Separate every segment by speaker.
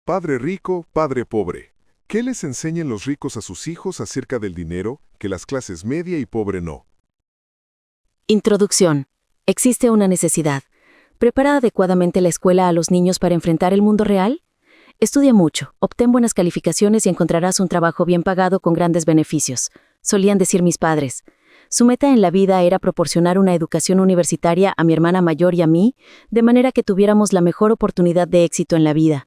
Speaker 1: Padre rico, padre pobre. ¿Qué les enseñan los ricos a sus hijos acerca del dinero que las clases media y pobre no?
Speaker 2: Introducción. ¿Existe una necesidad? ¿Prepara adecuadamente la escuela a los niños para enfrentar el mundo real? Estudia mucho, obtén buenas calificaciones y encontrarás un trabajo bien pagado con grandes beneficios, solían decir mis padres. Su meta en la vida era proporcionar una educación universitaria a mi hermana mayor y a mí, de manera que tuviéramos la mejor oportunidad de éxito en la vida.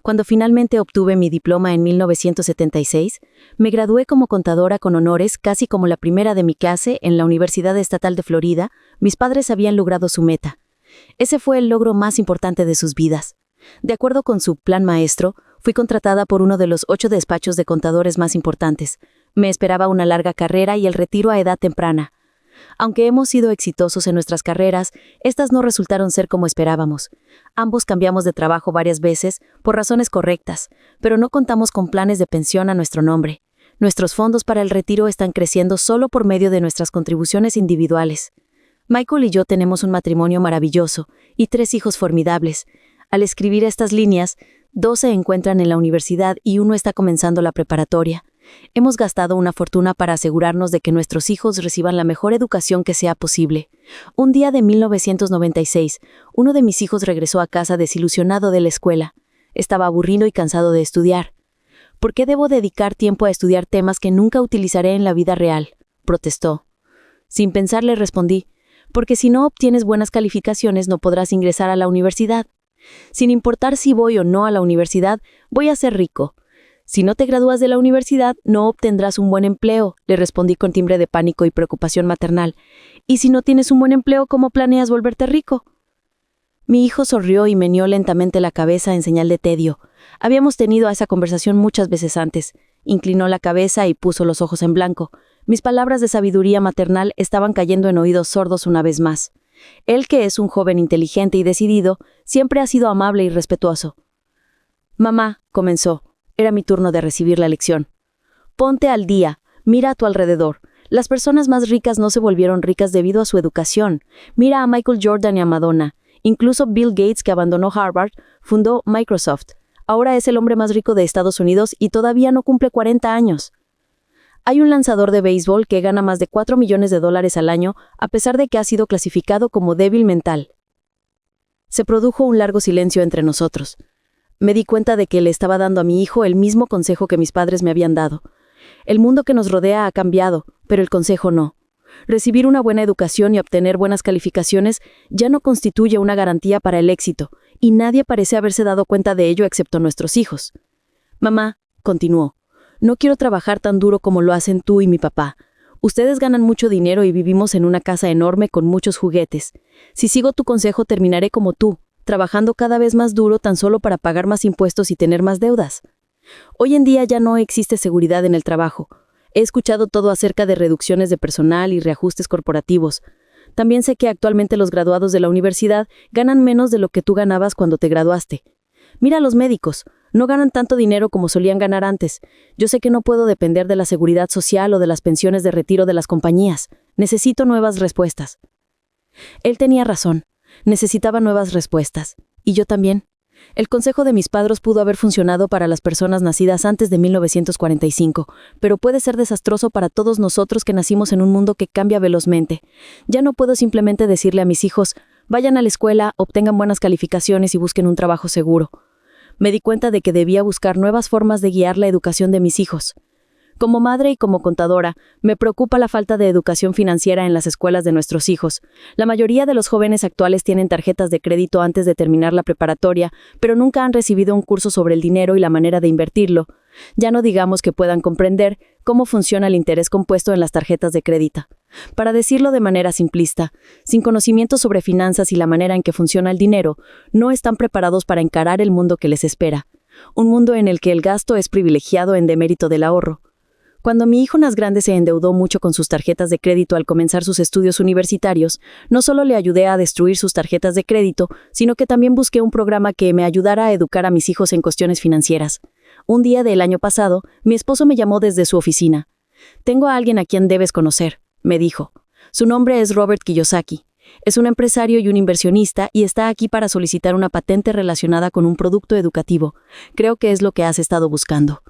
Speaker 2: Cuando finalmente obtuve mi diploma en 1976, me gradué como contadora con honores, casi como la primera de mi clase en la Universidad Estatal de Florida. Mis padres habían logrado su meta. Ese fue el logro más importante de sus vidas. De acuerdo con su plan maestro, fui contratada por uno de los 8 despachos de contadores más importantes. Me esperaba una larga carrera y el retiro a edad temprana. Aunque hemos sido exitosos en nuestras carreras, estas no resultaron ser como esperábamos. Ambos cambiamos de trabajo varias veces, por razones correctas, pero no contamos con planes de pensión a nuestro nombre. Nuestros fondos para el retiro están creciendo solo por medio de nuestras contribuciones individuales. Michael y yo tenemos un matrimonio maravilloso y 3 hijos formidables. Al escribir estas líneas, 2 se encuentran en la universidad y 1 está comenzando la preparatoria. Hemos gastado una fortuna para asegurarnos de que nuestros hijos reciban la mejor educación que sea posible. Un día de 1996, uno de mis hijos regresó a casa desilusionado de la escuela. Estaba aburrido y cansado de estudiar. ¿Por qué debo dedicar tiempo a estudiar temas que nunca utilizaré en la vida real?, protestó. Sin pensar le respondí, porque si no obtienes buenas calificaciones no podrás ingresar a la universidad. Sin importar si voy o no a la universidad, voy a ser rico. Si no te gradúas de la universidad, no obtendrás un buen empleo, le respondí con timbre de pánico y preocupación maternal. ¿Y si no tienes un buen empleo, cómo planeas volverte rico? Mi hijo sonrió y meneó lentamente la cabeza en señal de tedio. Habíamos tenido esa conversación muchas veces antes. Inclinó la cabeza y puso los ojos en blanco. Mis palabras de sabiduría maternal estaban cayendo en oídos sordos una vez más. Él, que es un joven inteligente y decidido, siempre ha sido amable y respetuoso. Mamá, comenzó. Era mi turno de recibir la lección. Ponte al día, mira a tu alrededor. Las personas más ricas no se volvieron ricas debido a su educación. Mira a Michael Jordan y a Madonna. Incluso Bill Gates, que abandonó Harvard, fundó Microsoft. Ahora es el hombre más rico de Estados Unidos y todavía no cumple 40 años. Hay un lanzador de béisbol que gana más de $4 millones al año, a pesar de que ha sido clasificado como débil mental. Se produjo un largo silencio entre nosotros. Me di cuenta de que le estaba dando a mi hijo el mismo consejo que mis padres me habían dado. El mundo que nos rodea ha cambiado, pero el consejo no. Recibir una buena educación y obtener buenas calificaciones ya no constituye una garantía para el éxito, y nadie parece haberse dado cuenta de ello excepto nuestros hijos. Mamá, continuó, no quiero trabajar tan duro como lo hacen tú y mi papá. Ustedes ganan mucho dinero y vivimos en una casa enorme con muchos juguetes. Si sigo tu consejo terminaré como tú, trabajando cada vez más duro tan solo para pagar más impuestos y tener más deudas. Hoy en día ya no existe seguridad en el trabajo. He escuchado todo acerca de reducciones de personal y reajustes corporativos. También sé que actualmente los graduados de la universidad ganan menos de lo que tú ganabas cuando te graduaste. Mira a los médicos, no ganan tanto dinero como solían ganar antes. Yo sé que no puedo depender de la seguridad social o de las pensiones de retiro de las compañías. Necesito nuevas respuestas. Él tenía razón. Necesitaba nuevas respuestas. Y yo también. El consejo de mis padres pudo haber funcionado para las personas nacidas antes de 1945, pero puede ser desastroso para todos nosotros que nacimos en un mundo que cambia velozmente. Ya no puedo simplemente decirle a mis hijos, vayan a la escuela, obtengan buenas calificaciones y busquen un trabajo seguro. Me di cuenta de que debía buscar nuevas formas de guiar la educación de mis hijos. Como madre y como contadora, me preocupa la falta de educación financiera en las escuelas de nuestros hijos. La mayoría de los jóvenes actuales tienen tarjetas de crédito antes de terminar la preparatoria, pero nunca han recibido un curso sobre el dinero y la manera de invertirlo. Ya no digamos que puedan comprender cómo funciona el interés compuesto en las tarjetas de crédito. Para decirlo de manera simplista, sin conocimiento sobre finanzas y la manera en que funciona el dinero, no están preparados para encarar el mundo que les espera. Un mundo en el que el gasto es privilegiado en demérito del ahorro. Cuando mi hijo más grande se endeudó mucho con sus tarjetas de crédito al comenzar sus estudios universitarios, no solo le ayudé a destruir sus tarjetas de crédito, sino que también busqué un programa que me ayudara a educar a mis hijos en cuestiones financieras. Un día del año pasado, mi esposo me llamó desde su oficina. «Tengo a alguien a quien debes conocer», me dijo. Su nombre es Robert Kiyosaki. Es un empresario y un inversionista y está aquí para solicitar una patente relacionada con un producto educativo. Creo que es lo que has estado buscando.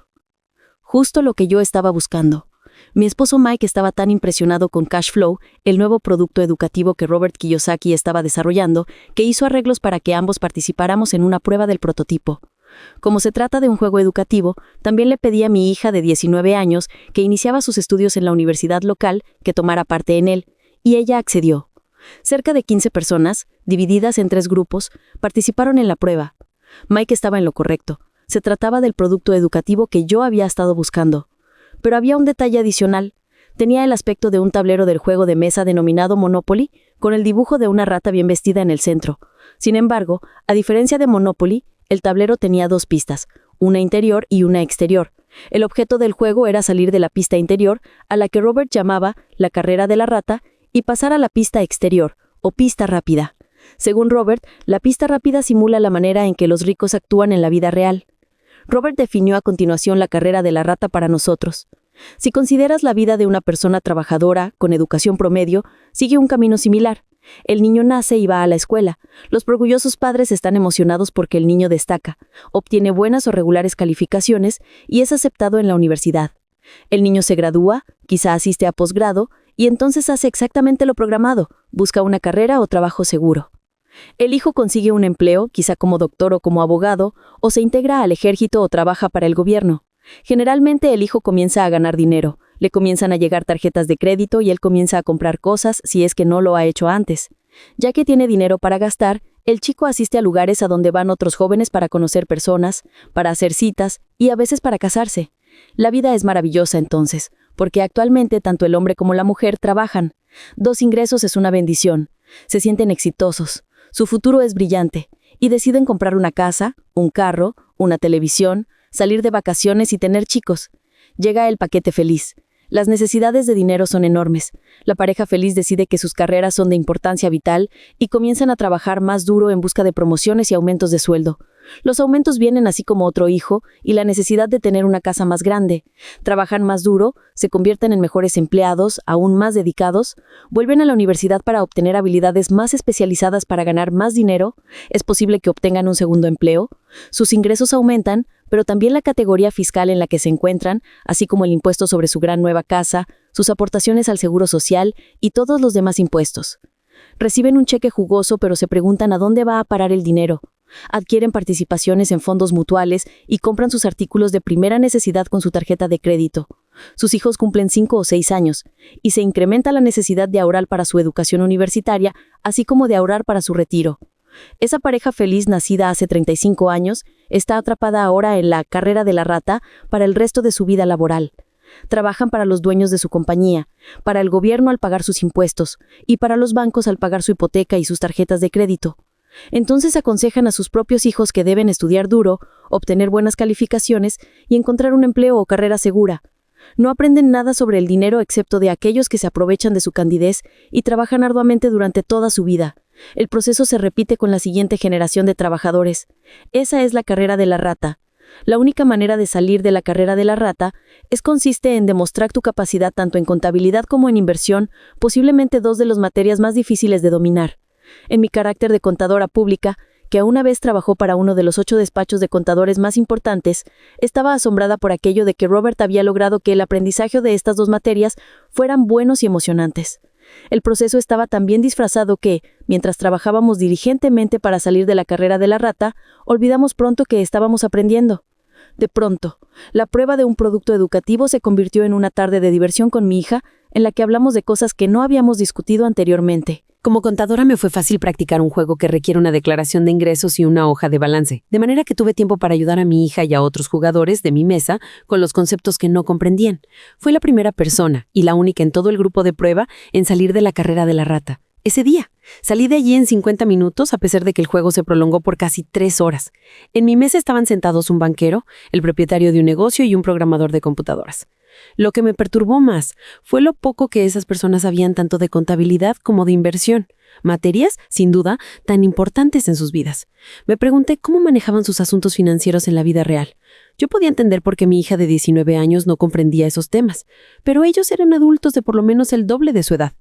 Speaker 2: Justo lo que yo estaba buscando. Mi esposo Mike estaba tan impresionado con Cashflow, el nuevo producto educativo que Robert Kiyosaki estaba desarrollando, que hizo arreglos para que ambos participáramos en una prueba del prototipo. Como se trata de un juego educativo, también le pedí a mi hija de 19 años, que iniciaba sus estudios en la universidad local, que tomara parte en él, y ella accedió. Cerca de 15 personas, divididas en 3 grupos, participaron en la prueba. Mike estaba en lo correcto. Se trataba del producto educativo que yo había estado buscando. Pero había un detalle adicional. Tenía el aspecto de un tablero del juego de mesa denominado Monopoly, con el dibujo de una rata bien vestida en el centro. Sin embargo, a diferencia de Monopoly, el tablero tenía 2 pistas, una interior y una exterior. El objeto del juego era salir de la pista interior, a la que Robert llamaba la carrera de la rata, y pasar a la pista exterior, o pista rápida. Según Robert, la pista rápida simula la manera en que los ricos actúan en la vida real. Robert definió a continuación la carrera de la rata para nosotros. Si consideras la vida de una persona trabajadora, con educación promedio, sigue un camino similar. El niño nace y va a la escuela. Los orgullosos padres están emocionados porque el niño destaca, obtiene buenas o regulares calificaciones y es aceptado en la universidad. El niño se gradúa, quizá asiste a posgrado, y entonces hace exactamente lo programado, busca una carrera o trabajo seguro. El hijo consigue un empleo, quizá como doctor o como abogado, o se integra al ejército o trabaja para el gobierno. Generalmente el hijo comienza a ganar dinero, le comienzan a llegar tarjetas de crédito y él comienza a comprar cosas si es que no lo ha hecho antes. Ya que tiene dinero para gastar, el chico asiste a lugares a donde van otros jóvenes para conocer personas, para hacer citas y a veces para casarse. La vida es maravillosa entonces, porque actualmente tanto el hombre como la mujer trabajan. 2 ingresos es una bendición. Se sienten exitosos. Su futuro es brillante y deciden comprar una casa, un carro, una televisión, salir de vacaciones y tener chicos. Llega el paquete feliz. Las necesidades de dinero son enormes. La pareja feliz decide que sus carreras son de importancia vital y comienzan a trabajar más duro en busca de promociones y aumentos de sueldo. Los aumentos vienen así como otro hijo y la necesidad de tener una casa más grande. Trabajan más duro, se convierten en mejores empleados, aún más dedicados, vuelven a la universidad para obtener habilidades más especializadas para ganar más dinero, es posible que obtengan un segundo empleo, sus ingresos aumentan, pero también la categoría fiscal en la que se encuentran, así como el impuesto sobre su gran nueva casa, sus aportaciones al seguro social y todos los demás impuestos. Reciben un cheque jugoso, pero se preguntan a dónde va a parar el dinero. Adquieren participaciones en fondos mutuales y compran sus artículos de primera necesidad con su tarjeta de crédito. Sus hijos cumplen 5 o 6 años y se incrementa la necesidad de ahorrar para su educación universitaria, así como de ahorrar para su retiro. Esa pareja feliz nacida hace 35 años está atrapada ahora en la carrera de la rata para el resto de su vida laboral. Trabajan para los dueños de su compañía, para el gobierno al pagar sus impuestos y para los bancos al pagar su hipoteca y sus tarjetas de crédito. Entonces aconsejan a sus propios hijos que deben estudiar duro, obtener buenas calificaciones y encontrar un empleo o carrera segura. No aprenden nada sobre el dinero excepto de aquellos que se aprovechan de su candidez y trabajan arduamente durante toda su vida. El proceso se repite con la siguiente generación de trabajadores. Esa es la carrera de la rata. La única manera de salir de la carrera de la rata consiste en demostrar tu capacidad tanto en contabilidad como en inversión, posiblemente 2 de las materias más difíciles de dominar. En mi carácter de contadora pública, que una vez trabajó para uno de los 8 despachos de contadores más importantes, estaba asombrada por aquello de que Robert había logrado que el aprendizaje de estas 2 materias fueran buenos y emocionantes. El proceso estaba tan bien disfrazado que, mientras trabajábamos diligentemente para salir de la carrera de la rata, olvidamos pronto que estábamos aprendiendo. De pronto, la prueba de un producto educativo se convirtió en una tarde de diversión con mi hija, en la que hablamos de cosas que no habíamos discutido anteriormente.
Speaker 3: Como contadora me fue fácil practicar un juego que requiere una declaración de ingresos y una hoja de balance, de manera que tuve tiempo para ayudar a mi hija y a otros jugadores de mi mesa con los conceptos que no comprendían. Fui la primera persona, y la única en todo el grupo de prueba, en salir de la carrera de la rata. Ese día, salí de allí en 50 minutos a pesar de que el juego se prolongó por casi 3 horas. En mi mesa estaban sentados un banquero, el propietario de un negocio y un programador de computadoras. Lo que me perturbó más fue lo poco que esas personas sabían tanto de contabilidad como de inversión, materias, sin duda, tan importantes en sus vidas. Me pregunté cómo manejaban sus asuntos financieros en la vida real. Yo podía entender por qué mi hija de 19 años no comprendía esos temas, pero ellos eran adultos de por lo menos el doble de su edad.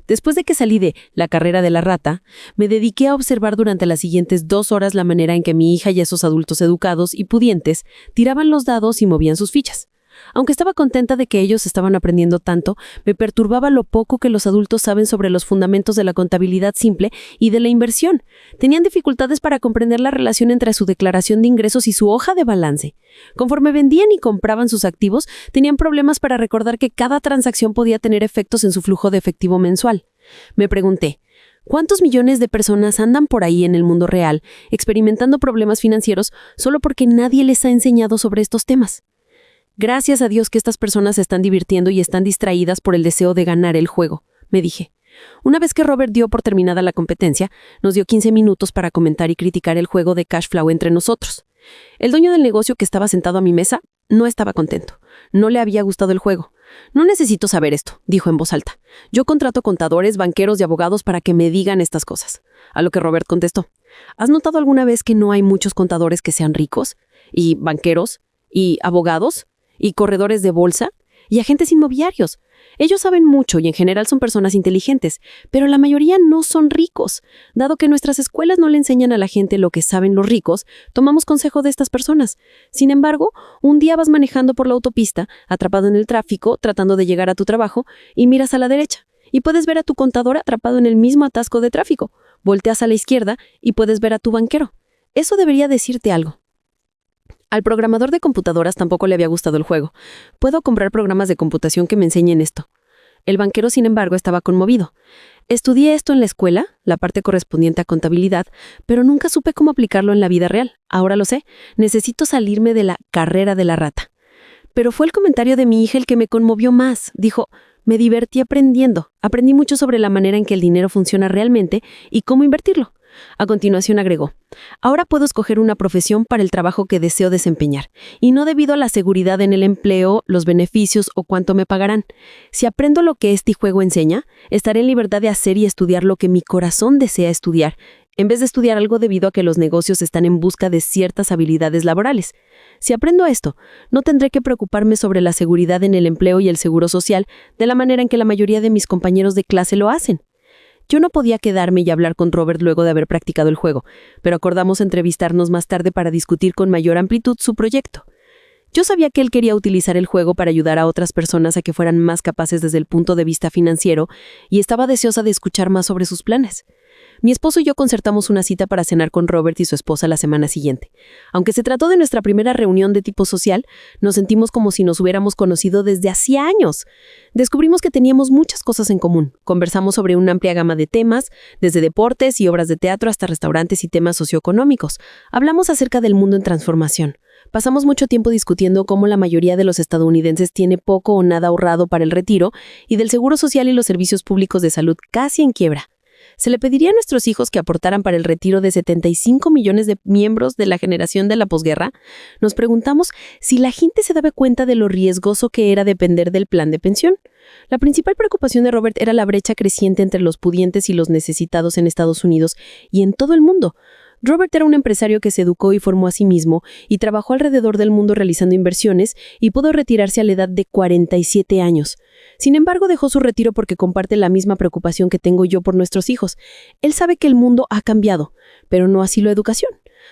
Speaker 3: Después de que salí de La carrera de la rata, me dediqué a observar durante las siguientes 2 horas la manera en que mi hija y esos adultos educados y pudientes tiraban los dados y movían sus fichas. Aunque estaba contenta de que ellos estaban aprendiendo tanto, me perturbaba lo poco que los adultos saben sobre los fundamentos de la contabilidad simple y de la inversión. Tenían dificultades para comprender la relación entre su declaración de ingresos y su hoja de balance. Conforme vendían y compraban sus activos, tenían problemas para recordar que cada transacción podía tener efectos en su flujo de efectivo mensual. Me pregunté, ¿cuántos millones de personas andan por ahí en el mundo real experimentando problemas financieros solo porque nadie les ha enseñado sobre estos temas? Gracias a Dios que estas personas se están divirtiendo y están distraídas por el deseo de ganar el juego, me dije. Una vez que Robert dio por terminada la competencia, nos dio 15 minutos para comentar y criticar el juego de cash flow entre nosotros. El dueño del negocio que estaba sentado a mi mesa no estaba contento. No le había gustado el juego. No necesito saber esto, dijo en voz alta. Yo contrato contadores, banqueros y abogados para que me digan estas cosas. A lo que Robert contestó. ¿Has notado alguna vez que no hay muchos contadores que sean ricos? ¿Y banqueros? ¿Y abogados? ¿Y corredores de bolsa? ¿Y agentes inmobiliarios? Ellos saben mucho y en general son personas inteligentes, pero la mayoría no son ricos. Dado que nuestras escuelas no le enseñan a la gente lo que saben los ricos, tomamos consejo de estas personas. Sin embargo, un día vas manejando por la autopista, atrapado en el tráfico, tratando de llegar a tu trabajo, y miras a la derecha, y puedes ver a tu contador atrapado en el mismo atasco de tráfico. Volteas a la izquierda y puedes ver a tu banquero. Eso debería decirte algo. Al programador de computadoras tampoco le había gustado el juego. Puedo comprar programas de computación que me enseñen esto. El banquero, sin embargo, estaba conmovido. Estudié esto en la escuela, la parte correspondiente a contabilidad, pero nunca supe cómo aplicarlo en la vida real. Ahora lo sé. Necesito salirme de la carrera de la rata. Pero fue el comentario de mi hija el que me conmovió más. Dijo, me divertí aprendiendo. Aprendí mucho sobre la manera en que el dinero funciona realmente y cómo invertirlo. A continuación agregó, ahora puedo escoger una profesión para el trabajo que deseo desempeñar, y no debido a la seguridad en el empleo, los beneficios o cuánto me pagarán. Si aprendo lo que este juego enseña, estaré en libertad de hacer y estudiar lo que mi corazón desea estudiar, en vez de estudiar algo debido a que los negocios están en busca de ciertas habilidades laborales. Si aprendo esto, no tendré que preocuparme sobre la seguridad en el empleo y el seguro social de la manera en que la mayoría de mis compañeros de clase lo hacen. Yo no podía quedarme y hablar con Robert luego de haber practicado el juego, pero acordamos entrevistarnos más tarde para discutir con mayor amplitud su proyecto. Yo sabía que él quería utilizar el juego para ayudar a otras personas a que fueran más capaces desde el punto de vista financiero y estaba deseosa de escuchar más sobre sus planes. Mi esposo y yo concertamos una cita para cenar con Robert y su esposa la semana siguiente. Aunque se trató de nuestra primera reunión de tipo social, nos sentimos como si nos hubiéramos conocido desde hacía años. Descubrimos que teníamos muchas cosas en común. Conversamos sobre una amplia gama de temas, desde deportes y obras de teatro hasta restaurantes y temas socioeconómicos. Hablamos acerca del mundo en transformación. Pasamos mucho tiempo discutiendo cómo la mayoría de los estadounidenses tiene poco o nada ahorrado para el retiro y del seguro social y los servicios públicos de salud casi en quiebra. ¿Se le pediría a nuestros hijos que aportaran para el retiro de 75 millones de miembros de la generación de la posguerra? Nos preguntamos si la gente se daba cuenta de lo riesgoso que era depender del plan de pensión. La principal preocupación de Robert era la brecha creciente entre los pudientes y los necesitados en Estados Unidos y en todo el mundo. Robert era un empresario que se educó y formó a sí mismo y trabajó alrededor del mundo realizando inversiones y pudo retirarse a la edad de 47 años. Sin embargo, dejó su retiro porque comparte la misma preocupación que tengo yo por nuestros hijos. Él sabe que el mundo ha cambiado, pero no así la educación.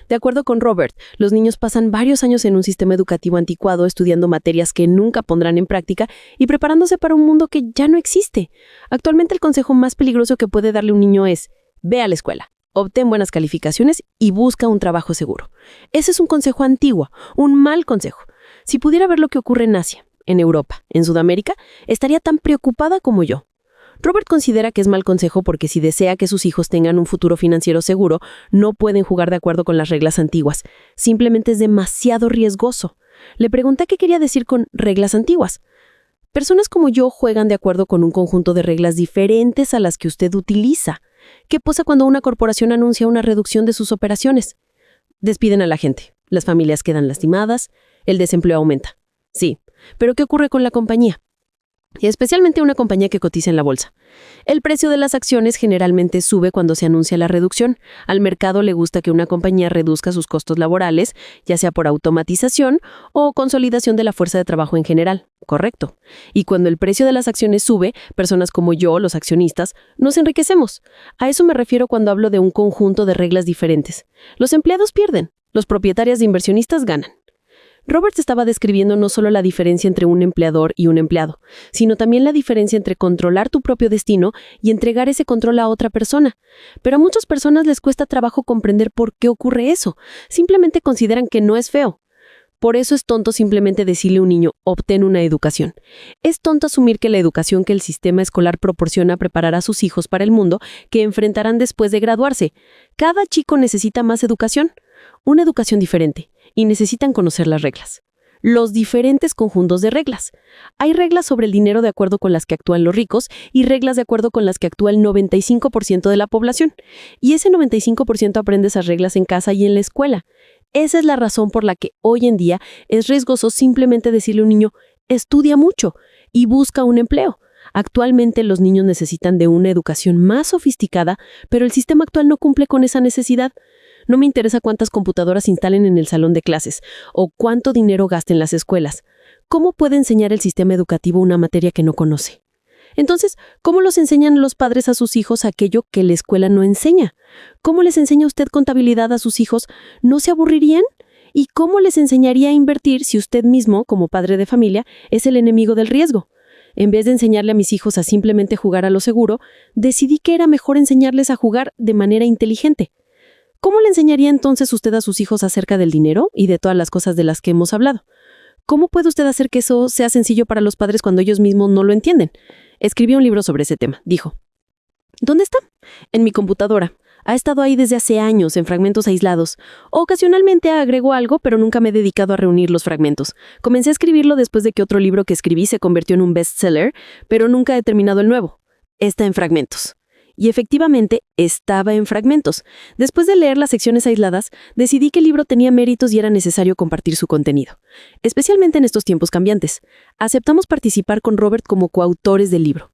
Speaker 3: De acuerdo con Robert, los niños pasan varios años en un sistema educativo anticuado estudiando materias que nunca pondrán en práctica y preparándose para un mundo que ya no existe. Actualmente el consejo más peligroso que puede darle un niño es: ve a la escuela, obtén buenas calificaciones y busca un trabajo seguro. Ese es un consejo antiguo, un mal consejo. Si pudiera ver lo que ocurre en Asia, en Europa, en Sudamérica, estaría tan preocupada como yo. Robert considera que es mal consejo porque si desea que sus hijos tengan un futuro financiero seguro, no pueden jugar de acuerdo con las reglas antiguas. Simplemente es demasiado riesgoso. Le pregunté qué quería decir con reglas antiguas. Personas como yo juegan de acuerdo con un conjunto de reglas diferentes a las que usted utiliza. ¿Qué pasa cuando una corporación anuncia una reducción de sus operaciones? Despiden a la gente, las familias quedan lastimadas, el desempleo aumenta. Sí, pero ¿qué ocurre con la compañía? y especialmente una compañía que cotiza en la bolsa. El precio de las acciones generalmente sube cuando se anuncia la reducción. Al mercado le gusta que una compañía reduzca sus costos laborales, ya sea por automatización o consolidación de la fuerza de trabajo en general. Correcto. Y cuando el precio de las acciones sube, personas como yo, los accionistas, nos enriquecemos. A eso me refiero cuando hablo de un conjunto de reglas diferentes. Los empleados pierden, los propietarios de inversionistas ganan. Robert estaba describiendo no solo la diferencia entre un empleador y un empleado, sino también la diferencia entre controlar tu propio destino y entregar ese control a otra persona. Pero a muchas personas les cuesta trabajo comprender por qué ocurre eso. Simplemente consideran que no es feo. Por eso es tonto simplemente decirle a un niño, obtén una educación. Es tonto asumir que la educación que el sistema escolar proporciona preparará a sus hijos para el mundo que enfrentarán después de graduarse. Cada chico necesita más educación, una educación diferente. Y necesitan conocer las reglas. Los diferentes conjuntos de reglas. Hay reglas sobre el dinero de acuerdo con las que actúan los ricos y reglas de acuerdo con las que actúa el 95% de la población. Y ese 95% aprende esas reglas en casa y en la escuela. Esa es la razón por la que hoy en día es riesgoso simplemente decirle a un niño, estudia mucho y busca un empleo. Actualmente los niños necesitan de una educación más sofisticada, pero el sistema actual no cumple con esa necesidad. No me interesa cuántas computadoras instalen en el salón de clases o cuánto dinero gasten las escuelas. ¿Cómo puede enseñar el sistema educativo una materia que no conoce? Entonces, ¿cómo los enseñan los padres a sus hijos aquello que la escuela no enseña? ¿Cómo les enseña usted contabilidad a sus hijos? ¿No se aburrirían? ¿Y cómo les enseñaría a invertir si usted mismo, como padre de familia, es el enemigo del riesgo? En vez de enseñarle a mis hijos a simplemente jugar a lo seguro, decidí que era mejor enseñarles a jugar de manera inteligente. ¿Cómo le enseñaría entonces usted a sus hijos acerca del dinero y de todas las cosas de las que hemos hablado? ¿Cómo puede usted hacer que eso sea sencillo para los padres cuando ellos mismos no lo entienden? Escribí un libro sobre ese tema, dijo. ¿Dónde está? En mi computadora. Ha estado ahí desde hace años, en fragmentos aislados. Ocasionalmente agrego algo, pero nunca me he dedicado a reunir los fragmentos. Comencé a escribirlo después de que otro libro que escribí se convirtió en un bestseller, pero nunca he terminado el nuevo. Está en fragmentos. Y efectivamente, estaba en fragmentos. Después de leer las secciones aisladas, decidí que el libro tenía méritos y era necesario compartir su contenido. Especialmente en estos tiempos cambiantes. Aceptamos participar con Robert como coautores del libro.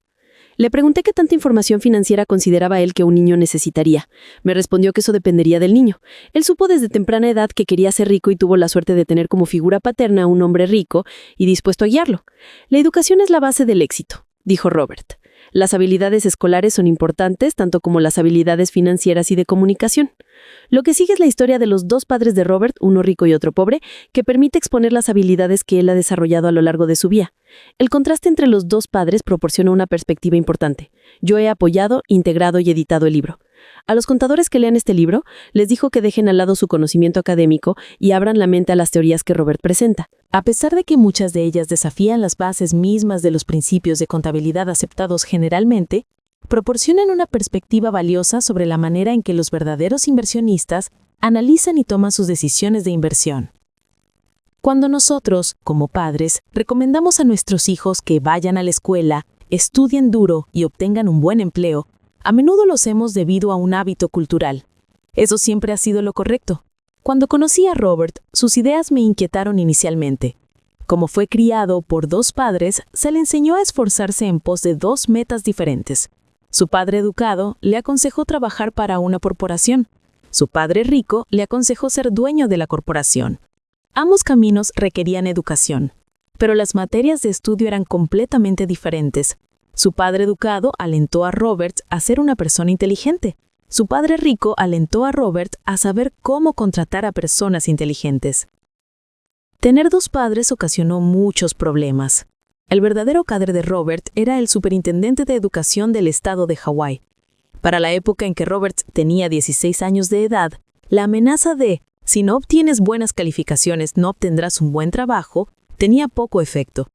Speaker 3: Le pregunté qué tanta información financiera consideraba él que un niño necesitaría. Me respondió que eso dependería del niño. Él supo desde temprana edad que quería ser rico y tuvo la suerte de tener como figura paterna a un hombre rico y dispuesto a guiarlo. La educación es la base del éxito, dijo Robert. Las habilidades escolares son importantes, tanto como las habilidades financieras y de comunicación. Lo que sigue es la historia de los dos padres de Robert, uno rico y otro pobre, que permite exponer las habilidades que él ha desarrollado a lo largo de su vida. El contraste entre los dos padres proporciona una perspectiva importante. Yo he apoyado, integrado y editado el libro. A los contadores que lean este libro, les dijo que dejen al lado su conocimiento académico y abran la mente a las teorías que Robert presenta.
Speaker 4: A pesar de que muchas de ellas desafían las bases mismas de los principios de contabilidad aceptados generalmente, proporcionan una perspectiva valiosa sobre la manera en que los verdaderos inversionistas analizan y toman sus decisiones de inversión. Cuando nosotros, como padres, recomendamos a nuestros hijos que vayan a la escuela, estudien duro y obtengan un buen empleo, a menudo lo hacemos debido a un hábito cultural. Eso siempre ha sido lo correcto. Cuando conocí a Robert, sus ideas me inquietaron inicialmente. Como fue criado por dos padres, se le enseñó a esforzarse en pos de dos metas diferentes. Su padre educado le aconsejó trabajar para una corporación. Su padre rico le aconsejó ser dueño de la corporación. Ambos caminos requerían educación, pero las materias de estudio eran completamente diferentes. Su padre educado alentó a Robert a ser una persona inteligente. Su padre rico alentó a Robert a saber cómo contratar a personas inteligentes. Tener dos padres ocasionó muchos problemas. El verdadero padre de Robert era el superintendente de educación del estado de Hawái. Para la época en que Robert tenía 16 años de edad, la amenaza de «si no obtienes buenas calificaciones no obtendrás un buen trabajo» tenía poco efecto.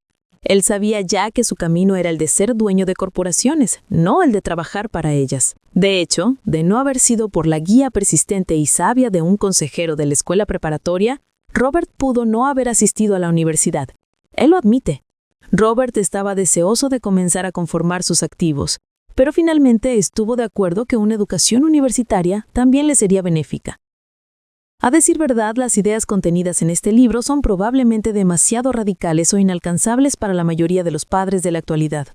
Speaker 4: Él sabía ya que su camino era el de ser dueño de corporaciones, no el de trabajar para ellas. De hecho, de no haber sido por la guía persistente y sabia de un consejero de la escuela preparatoria, Robert pudo no haber asistido a la universidad. Él lo admite. Robert estaba deseoso de comenzar a conformar sus activos, pero finalmente estuvo de acuerdo que una educación universitaria también le sería benéfica. A decir verdad, las ideas contenidas en este libro son probablemente demasiado radicales o inalcanzables para la mayoría de los padres de la actualidad.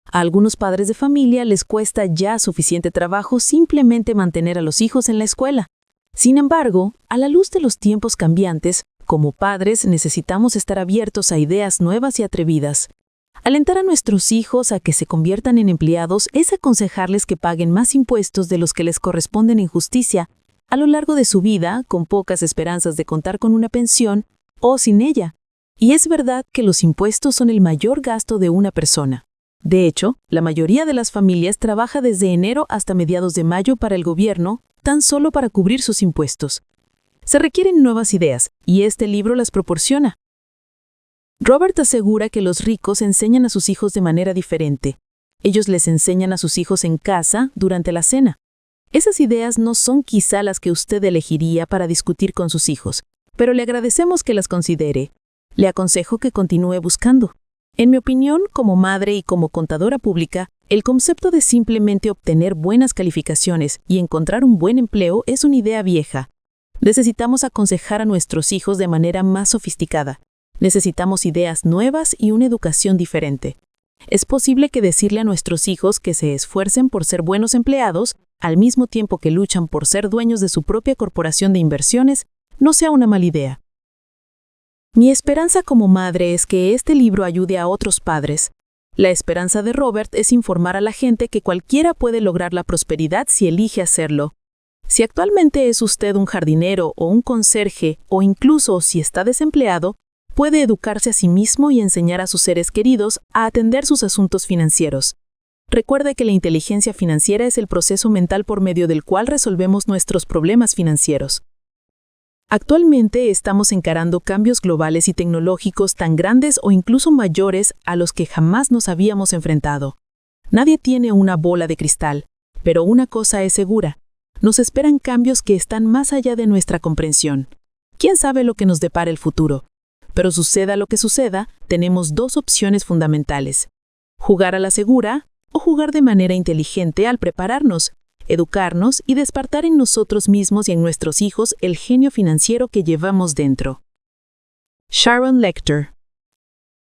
Speaker 4: A algunos padres de familia les cuesta ya suficiente trabajo simplemente mantener a los hijos en la escuela. Sin embargo, a la luz de los tiempos cambiantes, como padres necesitamos estar abiertos a ideas nuevas y atrevidas. Alentar a nuestros hijos a que se conviertan en empleados es aconsejarles que paguen más impuestos de los que les corresponden en justicia a lo largo de su vida, con pocas esperanzas de contar con una pensión o sin ella. Y es verdad que los impuestos son el mayor gasto de una persona. De hecho, la mayoría de las familias trabaja desde enero hasta mediados de mayo para el gobierno, tan solo para cubrir sus impuestos. Se requieren nuevas ideas, y este libro las proporciona. Robert asegura que los ricos enseñan a sus hijos de manera diferente. Ellos les enseñan a sus hijos en casa durante la cena. Esas ideas no son quizá las que usted elegiría para discutir con sus hijos, pero le agradecemos que las considere. Le aconsejo que continúe buscando. En mi opinión, como madre y como contadora pública, el concepto de simplemente obtener buenas calificaciones y encontrar un buen empleo es una idea vieja. Necesitamos aconsejar a nuestros hijos de manera más sofisticada. Necesitamos ideas nuevas y una educación diferente. Es posible que decirle a nuestros hijos que se esfuercen por ser buenos empleados, al mismo tiempo que luchan por ser dueños de su propia corporación de inversiones, no sea una mala idea. Mi esperanza como madre es que este libro ayude a otros padres. La esperanza de Robert es informar a la gente que cualquiera puede lograr la prosperidad si elige hacerlo. Si actualmente es usted un jardinero o un conserje, o incluso si está desempleado, puede educarse a sí mismo y enseñar a sus seres queridos a atender sus asuntos financieros. Recuerde que la inteligencia financiera es el proceso mental por medio del cual resolvemos nuestros problemas financieros. Actualmente estamos encarando cambios globales y tecnológicos tan grandes o incluso mayores a los que jamás nos habíamos enfrentado. Nadie tiene una bola de cristal, pero una cosa es segura: nos esperan cambios que están más allá de nuestra comprensión. ¿Quién sabe lo que nos depara el futuro? Pero suceda lo que suceda, tenemos dos opciones fundamentales: jugar a la segura o jugar de manera inteligente al prepararnos, educarnos y despertar en nosotros mismos y en nuestros hijos el genio financiero que llevamos dentro. Sharon Lecter.